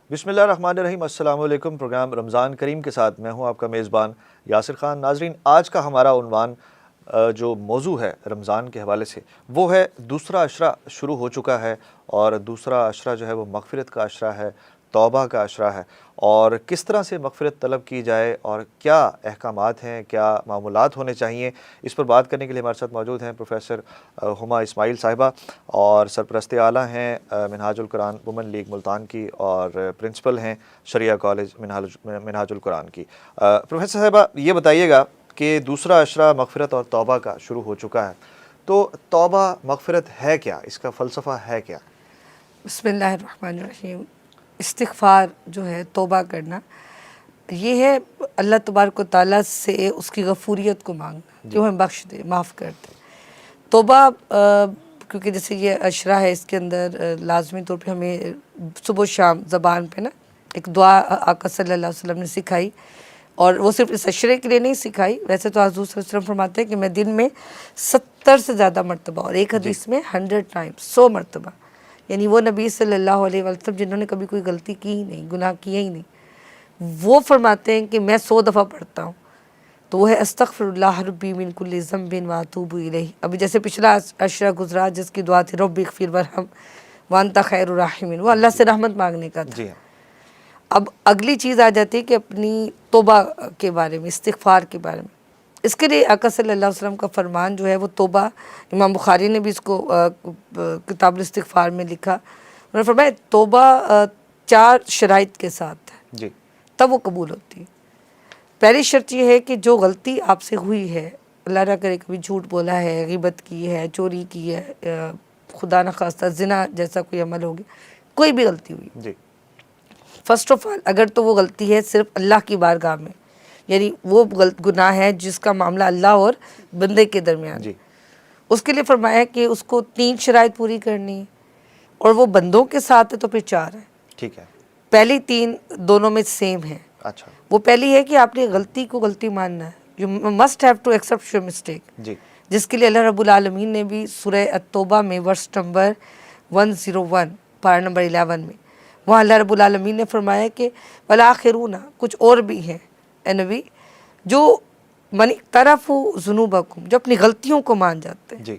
بسم اللہ الرحمن الرحیم۔ السلام علیکم۔ پروگرام رمضان کریم کے ساتھ میں ہوں آپ کا میزبان یاسر خان۔ ناظرین، آج کا ہمارا عنوان جو موضوع ہے رمضان کے حوالے سے وہ ہے دوسرا عشرہ شروع ہو چکا ہے، اور دوسرا عشرہ جو ہے وہ مغفرت کا عشرہ ہے، توبہ کا عشرہ ہے، اور کس طرح سے مغفرت طلب کی جائے اور کیا احکامات ہیں، کیا معمولات ہونے چاہیے، اس پر بات کرنے کے لیے ہمارے ساتھ موجود ہیں پروفیسر ہما اسماعیل صاحبہ، اور سرپرست اعلیٰ ہیں منہاج القرآن وومن لیگ ملتان کی، اور پرنسپل ہیں شریعہ کالج منہاج القرآن کی۔ پروفیسر صاحبہ، یہ بتائیے گا کہ دوسرا عشرہ مغفرت اور توبہ کا شروع ہو چکا ہے، تو توبہ مغفرت ہے کیا، اس کا فلسفہ ہے کیا؟ بسم اللہ الرحمن الرحیم۔ استغفار جو ہے، توبہ کرنا، یہ ہے اللہ تبارک و تعالیٰ سے اس کی غفوریت کو مانگنا جو ہمیں بخش دے، معاف کر دے۔ توبہ کیونکہ جیسے یہ عشرہ ہے، اس کے اندر لازمی طور پہ ہمیں صبح و شام زبان پہ نا ایک دعا آقا صلی اللہ علیہ وسلم نے سکھائی، اور وہ صرف اس عشرے کے لیے نہیں سکھائی، ویسے تو حضور صلی اللہ علیہ وسلم فرماتے ہیں کہ میں دن میں 70 سے زیادہ مرتبہ، اور ایک حدیث میں 100 ٹائمز، 100 مرتبہ، یعنی وہ نبی صلی اللہ علیہ وسلم جنہوں نے کبھی کوئی غلطی کی ہی نہیں، گناہ کیے ہی نہیں، وہ فرماتے ہیں کہ میں 100 دفعہ پڑھتا ہوں، تو وہ ہے استغفر اللہ ربی من کل ذنب واتوب الیہ۔ ابھی جیسے پچھلا عشرہ گزرا جس کی دعا تھی رب اغفر وارحم وانت خیر الراحمین، وہ اللہ سے رحمت مانگنے کا تھا۔ جی ہاں۔ اب اگلی چیز آ جاتی ہے کہ اپنی توبہ کے بارے میں، استغفار کے بارے میں۔ اس کے لیے آقا صلی اللہ علیہ وسلم کا فرمان جو ہے وہ توبہ، امام بخاری نے بھی اس کو کتاب الاستغفار میں لکھا، انہوں نے فرمایا توبہ 4 شرائط کے ساتھ ہے، جی، تب وہ قبول ہوتی ہے۔ پہلی شرط یہ ہے کہ جو غلطی آپ سے ہوئی ہے، اللہ نہ کرے کبھی جھوٹ بولا ہے، غیبت کی ہے، چوری کی ہے، خدا نخواستہ زنا جیسا کوئی عمل ہو گیا، کوئی بھی غلطی ہوئی، جی، فرسٹ آف آل اگر تو وہ غلطی ہے صرف اللہ کی بارگاہ میں، یعنی وہ گناہ ہے جس کا معاملہ اللہ اور بندے کے درمیان، جی، اس کے لیے فرمایا کہ اس کو 3 شرائط پوری کرنی ہے، اور وہ بندوں کے ساتھ ہے تو پھر 4 ہے۔ ٹھیک ہے۔ پہلی 3 دونوں میں سیم ہے۔ اچھا۔ وہ پہلی ہے کہ آپ نے غلطی کو غلطی ماننا ہے، you must have to accept your mistake, جی، جس کے لیے اللہ رب العالمین نے بھی سورہ التوبہ میں ورس نمبر 101 پارہ نمبر 11 میں وہاں اللہ رب العالمین نے فرمایا کہ والآخرون، کچھ اور بھی ہیں اے نبی، جو من اقترفوا ذنوبکم، جو اپنی غلطیوں کو مان جاتے ہیں، جی،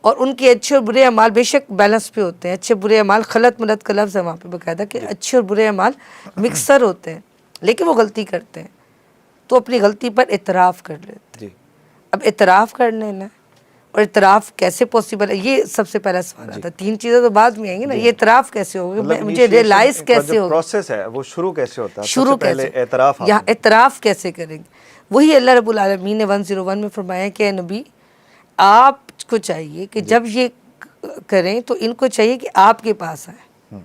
اور ان کے اچھے اور برے اعمال بے شک بیلنس پہ ہوتے ہیں، اچھے برے اعمال، خلط ملت کا لفظ ہے وہاں پہ باقاعدہ کہ اچھے اور برے اعمال مکسر ہوتے ہیں، لیکن وہ غلطی کرتے ہیں، تو اپنی غلطی پر اعتراف کر لیتے ہیں۔ جی، اب اعتراف کر لینا، اور اعتراف کیسے پوسیبل ہے، یہ سب سے پہلا سوال آتا ہے۔ 3 چیزیں تو بعد میں آئیں گی نا، یہ اعتراف کیسے ہوگا، مجھے ریئلائز کیسے ہوگا، پروسیس ہے وہ شروع کیسے ہوتا ہے، شروع سب سے پہلے کیسے، اعتراف یہاں حاصل۔ اعتراف کیسے کریں گے؟ وہی اللہ رب العالمین نے 101 میں فرمایا کہ اے نبی، آپ کو چاہیے کہ جب یہ کریں تو ان کو چاہیے کہ آپ کے پاس آئیں،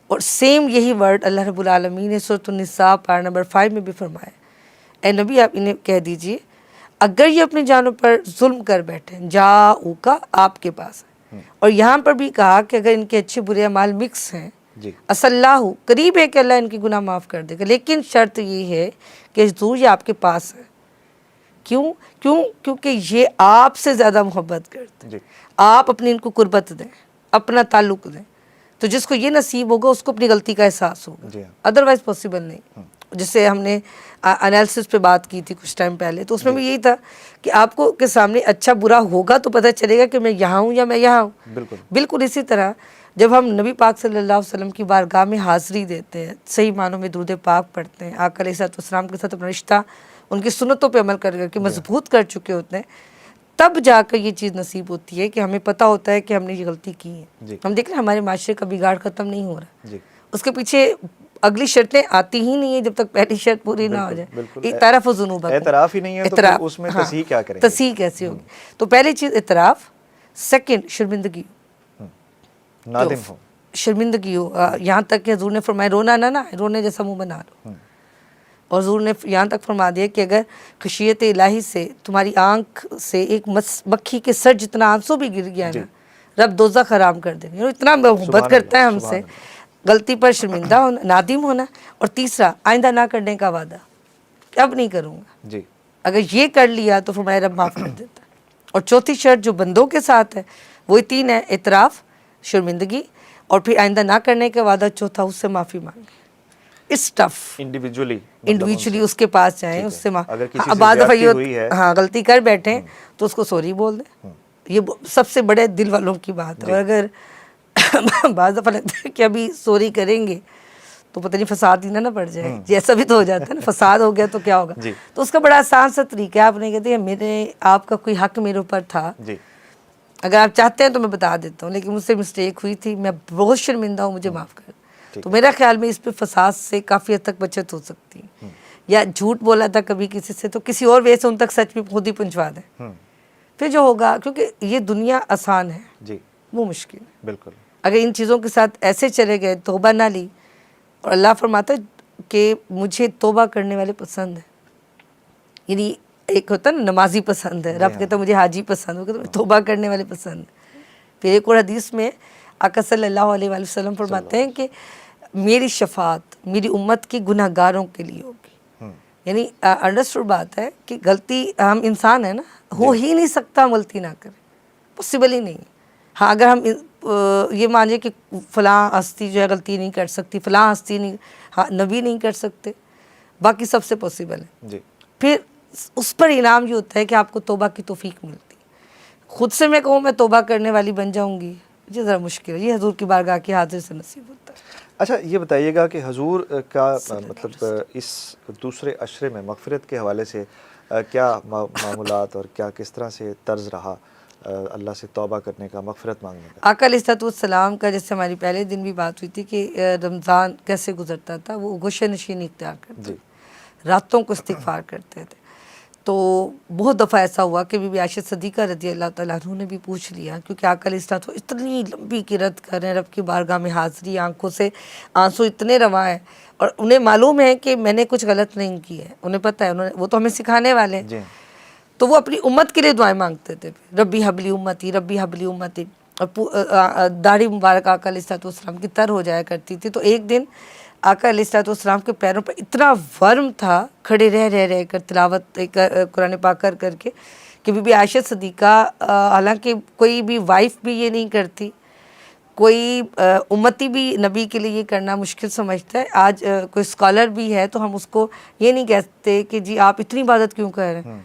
اور سیم یہی ورڈ اللہ رب العالمین نے سورۃ النساء پارہ نمبر 5 میں بھی فرمایا، اے نبی آپ انہیں کہہ دیجئے اگر یہ اپنی جانوں پر ظلم کر بیٹھیں جاؤکا، آپ کے پاس آئیں، اور یہاں پر بھی کہا کہ اگر ان کے اچھے برے اعمال مکس ہیں، جی، اللہ قریب ہے کہ اللہ ان کی گناہ معاف کر دے گا، لیکن شرط یہ ہے کہ حضور یہ آپ کے پاس ہے۔ کیونکہ یہ آپ سے زیادہ محبت کرتے ہیں، جی، آپ اپنی ان کو قربت دیں، اپنا تعلق دیں، تو جس کو یہ نصیب ہوگا اس کو اپنی غلطی کا احساس ہوگا، جی ہاں، ادروائز پاسبل نہیں۔ جسے ہم نے انالیسس پہ بات کی تھی کچھ ٹائم پہلے، تو اس میں بھی یہی تھا کہ آپ کو کے سامنے اچھا برا ہوگا تو پتہ چلے گا کہ میں یہاں ہوں یا میں یہاں ہوں۔ بالکل، بالکل اسی طرح جب ہم نبی پاک صلی اللہ علیہ وسلم کی بارگاہ میں حاضری دیتے ہیں، صحیح معنوں میں درود پاک پڑھتے ہیں، آقا علیہ السلام کے ساتھ اپنا رشتہ ان کی سنتوں پہ عمل کر کے مضبوط کر چکے ہوتے ہیں، تب جا کر یہ چیز نصیب ہوتی ہے کہ ہمیں پتہ ہوتا ہے کہ ہم نے یہ غلطی کی ہے۔ جی، ہم دیکھ رہے ہیں ہمارے معاشرے کا بگاڑ ختم نہیں ہو رہا، جی، اس کے پیچھے اگلی شرطیں آتی ہی نہیں ہیں جب تک پہلی شرط پوری نہ ہو جائے۔ بالکل، اعتراف و ذنوبکم، اعتراف ہی نہیں ہے تو پھر اس میں تصحیح کیا کریں گے؟ تصحیح کیسے ہوگی؟ تو پہلی چیز اعتراف، سیکنڈ شرمندگی، نادم ہو، شرمندگی ہو، یہاں تک کہ حضور نے فرمایا رونا نہ رونے جیسا منہ بنا لو، اور حضور نے یہاں تک فرما دیا کہ اگر خشیت الہی سے تمہاری آنکھ سے ایک مکھی کے سر جتنا آنسو بھی گر گیا نا، رب دوزخ حرام کر دیں گے، اتنا محبت کرتا ہے ہم سے۔ غلطی پر شرمندہ ہونا، نادم ہونا، اور تیسرا آئندہ نہ کرنے کا وعدہ، اب نہیں کروں گا، جی، اگر یہ کر لیا تو فرمایا رب معاف کر دیتا ہے۔ اور چوتھی شرط جو بندوں کے ساتھ ہے وہی 3 ہے، اعتراف، شرمندگی، اور پھر آئندہ نہ کرنے کا وعدہ چوتھا اس سے معافی مانگیں. It's tough. انڈیویجولی اس کے پاس جائیں, اس سے بعض دفعہ یہ ہاں غلطی کر بیٹھیں تو اس کو سوری بول دیں. یہ سب سے بڑے دل والوں کی بات ہے. اور اگر بعض دفعہ لگتا ہے کہ ابھی سوری کریں گے تو پتہ نہیں فساد ہی نہ پڑ جائے, جیسا بھی تو ہو جاتا ہے نا, فساد ہو گیا تو کیا ہوگا. تو اس کا بڑا آسان سا طریقہ ہے, آپ نے کہتے ہیں میرے آپ کا کوئی حق میرے اوپر تھا, اگر آپ چاہتے ہیں تو میں بتا دیتا ہوں, لیکن مجھ سے مسٹیک ہوئی تھی, میں بہت شرمندہ ہوں, مجھے معاف کر. تو میرا خیال میں اس پہ فساد سے کافی حد تک بچت ہو سکتی ہے. یا جھوٹ بولا تھا کبھی کسی سے تو کسی اور وے سے ان تک سچ بھی خود ہی پہنچوا دیں. پھر جو ہوگا, کیونکہ یہ دنیا آسان ہے, وہ مشکل ہے. بالکل. اگر ان چیزوں کے ساتھ ایسے چلے گئے, توبہ نہ لی, اور اللہ فرماتا ہے کہ مجھے توبہ کرنے والے پسند ہیں. یعنی ایک ہوتا ہے نا نمازی پسند ہے, رب کہتا ہے مجھے حاجی پسند, وہ کہتا ہے توبہ کرنے والے پسند ہیں. پھر ایک اور حدیث میں آقا صلی اللہ علیہ وآلہ وسلم فرماتے ہیں کہ میری شفاعت میری امت کی گناہ گاروں کے لیے ہوگی. یعنی انڈرسٹوڈ بات ہے کہ غلطی, ہم انسان ہیں نا, ہو ہی نہیں سکتا ہم غلطی نہ کریں, پاسبل ہی نہیں. ہاں اگر ہم یہ مانیں کہ فلاں ہستی جو ہے غلطی نہیں کر سکتی, فلاں ہستی نہیں, ہاں نبی نہیں کر سکتے, باقی سب سے پاسبل ہے. پھر اس پر انعام یہ ہوتا ہے کہ آپ کو توبہ کی توفیق ملتی. خود سے میں کہوں میں توبہ کرنے والی بن جاؤں گی, یہ ذرا مشکل ہے. یہ حضور کی بارگاہ کے حاضر سے نصیب ہوتا ہے. اچھا یہ بتائیے گا کہ حضور کا مطلب اس دوسرے عشرے میں مغفرت کے حوالے سے کیا معمولات اور کیا کس طرح سے طرز رہا اللہ سے توبہ کرنے کا, مغفرت مانگنے کا؟ آقا علیہ السلام کا جیسے ہماری پہلے دن بھی بات ہوئی تھی کہ رمضان کیسے گزرتا تھا, وہ گوشہ نشینی اختیار کرتے, راتوں کو استغفار کرتے تھے. تو بہت دفعہ ایسا ہوا کہ بی بی عائشہ صدیقہ رضی اللہ تعالیٰ عنہ نے بھی پوچھ لیا, کیونکہ آقا علیہ السلام اتنی لمبی قرات کر رہے ہیں, رب کی بارگاہ میں حاضری, آنکھوں سے آنسو اتنے رواں ہیں, اور انہیں معلوم ہے کہ میں نے کچھ غلط نہیں کیا ہے, انہیں پتہ ہے, وہ تو ہمیں سکھانے والے ہیں. تو وہ اپنی امت کے لیے دعائیں مانگتے تھے, ربی حبلی امتی, ربی حبلی امتی, اور داڑھی مبارک آقا علیہ السلام کی تر ہو جایا کرتی تھی. تو ایک دن آقا علیہ السلام کے پیروں پر اتنا ورم تھا, کھڑے رہ کر تلاوت قرآن پاک کر کے, کہ بی بی عائشہ صدیقہ, حالانکہ کوئی بھی وائف بھی یہ نہیں کرتی, کوئی امتی بھی نبی کے لیے یہ کرنا مشکل سمجھتا ہے. آج کوئی اسکالر بھی ہے تو ہم اس کو یہ نہیں کہتے کہ جی آپ اتنی عبادت کیوں کر رہے ہیں,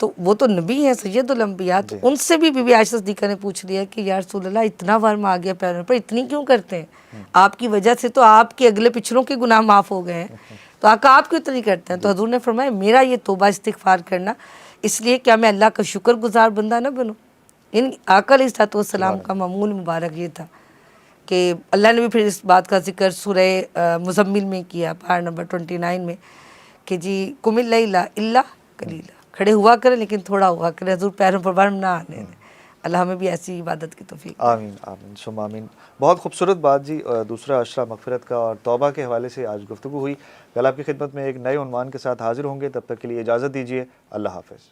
تو وہ تو نبی ہیں, سید الانبیاء. تو ان سے بھی بی بی عائشہ صدیقہ نے پوچھ لیا کہ یا رسول اللہ اتنا ورم آ گیا پیروں پر, اتنی کیوں کرتے ہیں, آپ کی وجہ سے تو آپ کے اگلے پچھلوں کے گناہ معاف ہو گئے ہیں, تو آقا آپ کیوں اتنی کرتے ہیں؟ تو حضور نے فرمایا میرا یہ توبہ استغفار کرنا اس لیے کیا میں اللہ کا شکر گزار بندہ نہ بنوں. ان آقا علیہ السلام کا معمول مبارک یہ تھا کہ اللہ نے بھی پھر اس بات کا ذکر سورہ مزمل میں کیا, پارہ نمبر 29 میں, کہ جی قم اللیل الا قلیلا, کھڑے ہوا کریں لیکن تھوڑا ہوا کریں, حضور پیروں پر ورم نہ آنے دیں. اللہ ہمیں بھی ایسی عبادت کی توفیق. آمین آمین ثم آمین. بہت خوبصورت بات جی, دوسرا عشرہ مغفرت کا اور توبہ کے حوالے سے آج گفتگو ہوئی. کل آپ کی خدمت میں ایک نئے عنوان کے ساتھ حاضر ہوں گے, تب تک کے لیے اجازت دیجیے. اللہ حافظ.